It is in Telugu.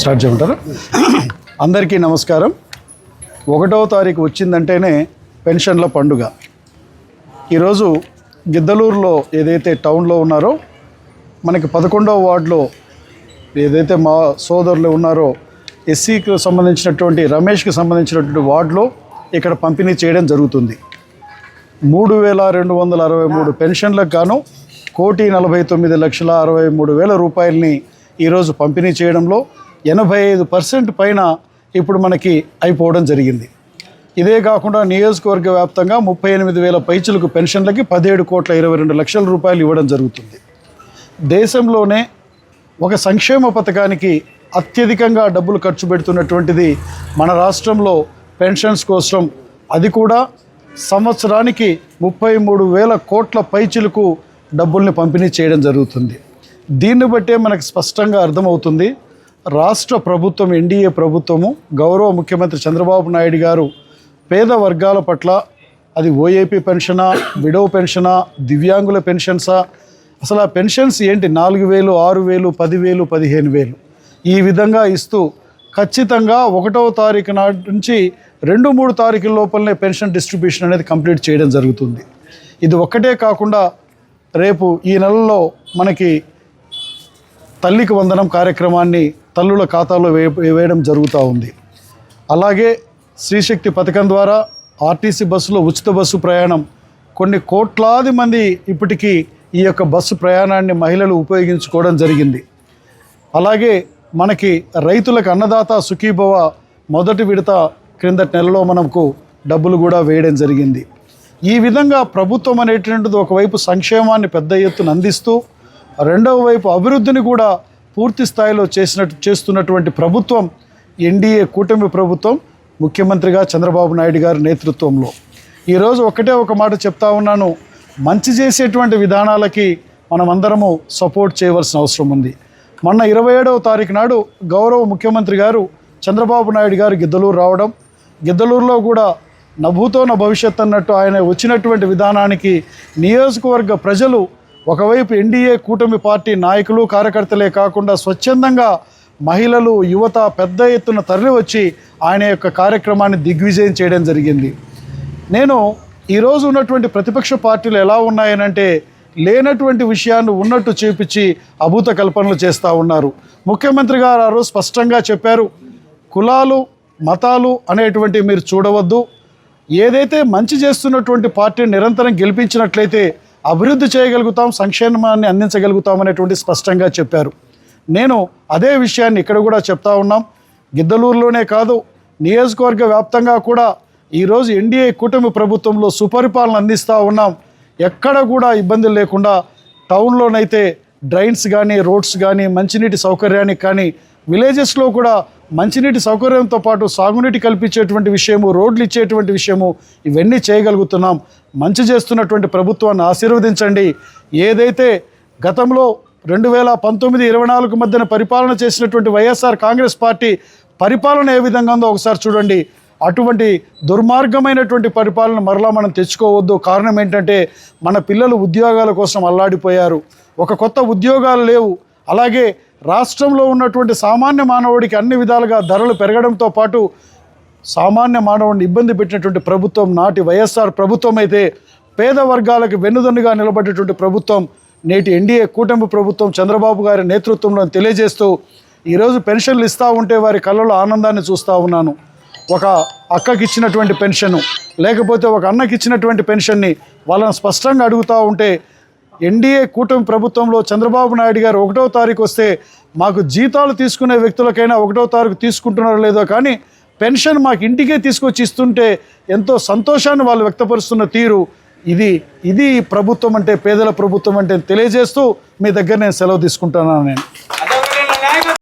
స్టార్ట్ చేయమంటారా? అందరికీ నమస్కారం. 1వ తారీఖు వచ్చిందంటేనే పెన్షన్ల పండుగ. ఈరోజు గిద్దలూరులో ఏదైతే టౌన్లో ఉన్నారో మనకి 11వ వార్డులో ఏదైతే మా సోదరులు ఉన్నారో ఎస్సీకి సంబంధించినటువంటి రమేష్కి సంబంధించినటువంటి వార్డులో ఇక్కడ పంపిణీ చేయడం జరుగుతుంది. 3,263 పెన్షన్లకు గాను 1,49,63,000 రూపాయలని ఈరోజు పంపిణీ చేయడంలో 85% పైన ఇప్పుడు మనకి అయిపోవడం జరిగింది. ఇదే కాకుండా నియోజకవర్గ వ్యాప్తంగా 38,000 పైచులకు పెన్షన్లకి 17,22,00,000 రూపాయలు ఇవ్వడం జరుగుతుంది. దేశంలోనే ఒక సంక్షేమ పథకానికి అత్యధికంగా డబ్బులు ఖర్చు పెడుతున్నటువంటిది మన రాష్ట్రంలో పెన్షన్స్ కోసం. అది కూడా సంవత్సరానికి 33,000 కోట్ల పైచులకు డబ్బుల్ని పంపిణీ చేయడం జరుగుతుంది. దీన్ని బట్టే మనకు స్పష్టంగా అర్థమవుతుంది రాష్ట్ర ప్రభుత్వం, ఎన్డీఏ ప్రభుత్వము, గౌరవ ముఖ్యమంత్రి చంద్రబాబు నాయుడు గారు పేద వర్గాల పట్ల, అది ఓఏపీ పెన్షనా, విడో పెన్షనా, దివ్యాంగుల పెన్షన్సా, అసలు ఆ పెన్షన్స్ ఏంటి 4,000, 6,000, 10,000, 15,000 ఈ విధంగా ఇస్తూ ఖచ్చితంగా 1వ తారీఖు నాటి నుంచి 2-3 తారీఖుల లోపలనే పెన్షన్ డిస్ట్రిబ్యూషన్ అనేది కంప్లీట్ చేయడం జరుగుతుంది. ఇది ఒక్కటే కాకుండా రేపు ఈ నెలలో మనకి తల్లికి వందనం కార్యక్రమాన్ని తల్లుల ఖాతాలో వేయడం జరుగుతూ ఉంది. అలాగే శ్రీశక్తి పథకం ద్వారా ఆర్టీసీ బస్సులో ఉచిత బస్సు ప్రయాణం, కొన్ని కోట్లాది మంది ఇప్పటికీ ఈ యొక్క బస్సు ప్రయాణాన్ని మహిళలు ఉపయోగించుకోవడం జరిగింది. అలాగే మనకి రైతులకు అన్నదాత సుఖీభవ మొదటి విడత క్రిందటి నెలలో మనకు డబ్బులు కూడా వేయడం జరిగింది. ఈ విధంగా ప్రభుత్వం అనేటువంటిది ఒకవైపు సంక్షేమాన్ని పెద్ద ఎత్తున అందిస్తూ, రెండవ వైపు అభివృద్ధిని కూడా పూర్తి స్థాయిలో చేస్తున్నటువంటి ప్రభుత్వం ఎన్డీఏ కూటమి ప్రభుత్వం, ముఖ్యమంత్రిగా చంద్రబాబు నాయుడు గారి నేతృత్వంలో. ఈరోజు ఒక మాట చెప్తా ఉన్నాను, మంచి చేసేటువంటి విధానాలకి మనమందరము సపోర్ట్ చేయవలసిన అవసరం ఉంది. మొన్న 27వ తారీఖు నాడు గౌరవ ముఖ్యమంత్రి గారు చంద్రబాబు నాయుడు గారు గిద్దలూరు రావడం, గిద్దలూరులో కూడా నభూతో నా భవిష్యత్ అన్నట్టు ఆయన వచ్చినటువంటి విధానానికి నియోజకవర్గ ప్రజలు, ఒకవైపు ఎన్డీఏ కూటమి పార్టీ నాయకులు కార్యకర్తలే కాకుండా స్వచ్ఛందంగా మహిళలు, యువత పెద్ద ఎత్తున తరలి వచ్చి ఆయన యొక్క కార్యక్రమాన్ని దిగ్విజయం చేయడం జరిగింది. నేను ఈరోజు ఉన్నటువంటి ప్రతిపక్ష పార్టీలు ఎలా ఉన్నాయనంటే లేనటువంటి విషయాన్ని ఉన్నట్టు చూపించి అభూత కల్పనలు చేస్తూ ఉన్నారు. ముఖ్యమంత్రి గారు ఆ రోజు స్పష్టంగా చెప్పారు, కులాలు మతాలు అనేటువంటివి మీరు చూడవద్దు, ఏదైతే మంచి చేస్తున్నటువంటి పార్టీని నిరంతరం గెలిపించినట్లయితే అభివృద్ధి చేయగలుగుతాం, సంక్షేమాన్ని అందించగలుగుతాం అనేటువంటి స్పష్టంగా చెప్పారు. నేను అదే విషయాన్ని ఇక్కడ కూడా చెప్తా ఉన్నాం. గిద్దలూరులోనే కాదు, నియోజకవర్గ వ్యాప్తంగా కూడా ఈరోజు ఎన్డీఏ కూటమి ప్రభుత్వంలో సుపరిపాలన అందిస్తూ ఉన్నాం. ఎక్కడ కూడా ఇబ్బందులు లేకుండా టౌన్లోనైతే డ్రైన్స్ కానీ, రోడ్స్ కానీ, మంచినీటి సౌకర్యానికి కానీ, విలేజెస్లో కూడా మంచినీటి సౌకర్యంతో పాటు సాగునీటి కల్పించేటువంటి విషయము, రోడ్లు ఇచ్చేటువంటి విషయము, ఇవన్నీ చేయగలుగుతున్నాం. మంచి చేస్తున్నటువంటి ప్రభుత్వాన్ని ఆశీర్వదించండి. ఏదైతే గతంలో 2019-24 మధ్యన పరిపాలన చేసినటువంటి వైఎస్ఆర్ కాంగ్రెస్ పార్టీ పరిపాలన ఏ విధంగా ఉందో ఒకసారి చూడండి. అటువంటి దుర్మార్గమైనటువంటి పరిపాలన మరలా మనం తెచ్చుకోవద్దు. కారణం ఏంటంటే మన పిల్లలు ఉద్యోగాల కోసం అల్లాడిపోయారు, ఒక కొత్త ఉద్యోగాలు లేవు. అలాగే రాష్ట్రంలో ఉన్నటువంటి సామాన్య మానవుడికి అన్ని విధాలుగా ధరలు పెరగడంతో పాటు సామాన్య మానవుడిని ఇబ్బంది పెట్టినటువంటి ప్రభుత్వం నాటి వైఎస్ఆర్ ప్రభుత్వం అయితే, పేద వర్గాలకు వెన్నుదన్నుగా నిలబడేటువంటి ప్రభుత్వం నేటి ఎన్డీఏ కూటమి ప్రభుత్వం చంద్రబాబు గారి నేతృత్వంలో తెలియజేస్తూ ఈరోజు పెన్షన్లు ఇస్తూ ఉంటే వారి కళ్ళలో ఆనందాన్ని చూస్తూ ఉన్నాను. ఒక అక్కకి ఇచ్చినటువంటి పెన్షను, లేకపోతే ఒక అన్నకి ఇచ్చినటువంటి పెన్షన్ని వాళ్ళని స్పష్టంగా అడుగుతూ ఉంటే, ఎన్డీఏ కూటమి ప్రభుత్వంలో చంద్రబాబు నాయుడు గారు 1వ తారీఖు వస్తే మాకు జీతాలు తీసుకునే వ్యక్తులకైనా 1వ తారీఖు తీసుకుంటున్నారో లేదో కానీ పెన్షన్ మాకు ఇంటికే తీసుకొచ్చి ఇస్తుంటే ఎంతో సంతోషాన్ని వాళ్ళు వ్యక్తపరుస్తున్న తీరు, ఇది ప్రభుత్వం అంటే, పేదల ప్రభుత్వం అంటే తెలియజేస్తూ మీ దగ్గర నేను సెలవు తీసుకుంటున్నాను. నేను